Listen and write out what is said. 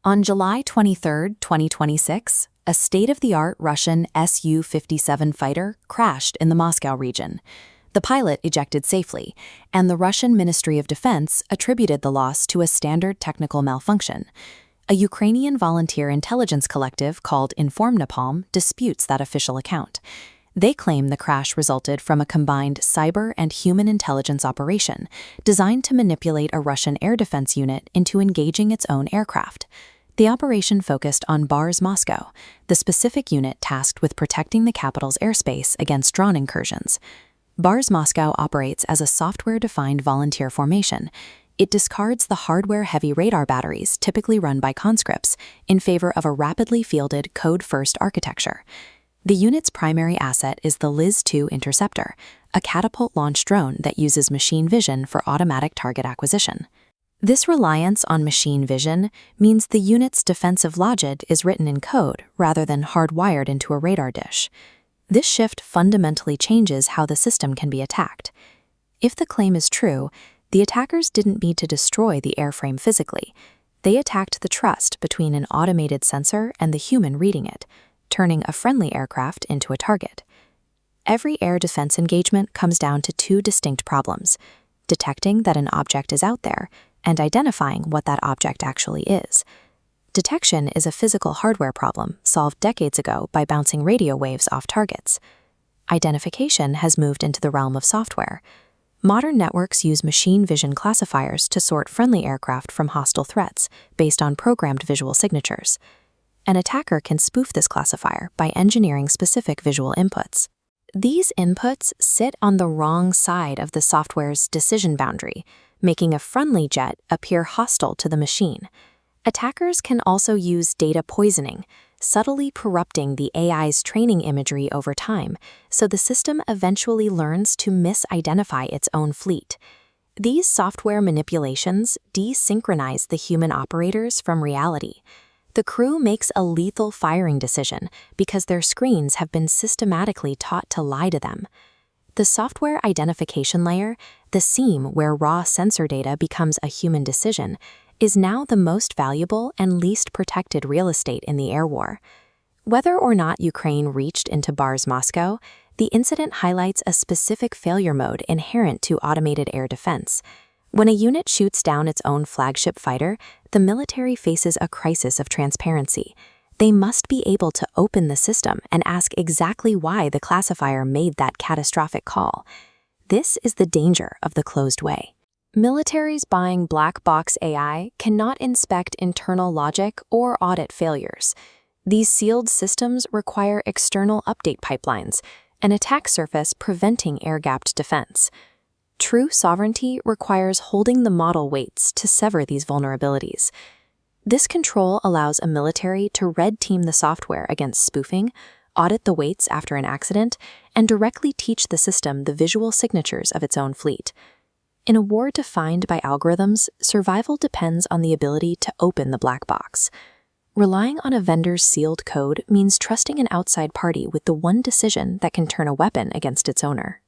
On July 23, 2026, a state-of-the-art Russian Su-57 fighter crashed in the Moscow region. The pilot ejected safely, and the Russian Ministry of Defense attributed the loss to a standard technical malfunction. A Ukrainian volunteer intelligence collective called Informnapalm disputes that official account. They claim the crash resulted from a combined cyber and human intelligence operation designed to manipulate a Russian air defense unit into engaging its own aircraft. The operation focused on Bars Moscow, the specific unit tasked with protecting the capital's airspace against drone incursions. Bars Moscow operates as a software-defined volunteer formation. It discards the hardware-heavy radar batteries typically run by conscripts in favor of a rapidly fielded code-first architecture. The unit's primary asset is the Liz-2 interceptor, a catapult-launched drone that uses machine vision for automatic target acquisition. This reliance on machine vision means the unit's defensive logic is written in code rather than hardwired into a radar dish. This shift fundamentally changes how the system can be attacked. If the claim is true, the attackers didn't need to destroy the airframe physically. They attacked the trust between an automated sensor and the human reading it, turning a friendly aircraft into a target. Every air defense engagement comes down to two distinct problems: detecting that an object is out there and identifying what that object actually is. Detection is a physical hardware problem solved decades ago by bouncing radio waves off targets. Identification has moved into the realm of software. Modern networks use machine vision classifiers to sort friendly aircraft from hostile threats based on programmed visual signatures. An attacker can spoof this classifier by engineering specific visual inputs. These inputs sit on the wrong side of the software's decision boundary, making a friendly jet appear hostile to the machine. Attackers can also use data poisoning, subtly corrupting the AI's training imagery over time, so the system eventually learns to misidentify its own fleet. These software manipulations desynchronize the human operators from reality. The crew makes a lethal firing decision because their screens have been systematically taught to lie to them. The software identification layer, the seam where raw sensor data becomes a human decision, is now the most valuable and least protected real estate in the air war. Whether or not Ukraine reached into Bars Moscow, the incident highlights a specific failure mode inherent to automated air defense. When a unit shoots down its own flagship fighter, the military faces a crisis of transparency. They must be able to open the system and ask exactly why the classifier made that catastrophic call. This is the danger of the closed way. Militaries buying black box AI cannot inspect internal logic or audit failures. These sealed systems require external update pipelines, an attack surface preventing air-gapped defense. True sovereignty requires holding the model weights to sever these vulnerabilities. This control allows a military to red team the software against spoofing, audit the weights after an accident, and directly teach the system the visual signatures of its own fleet. In a war defined by algorithms, survival depends on the ability to open the black box. Relying on a vendor's sealed code means trusting an outside party with the one decision that can turn a weapon against its owner.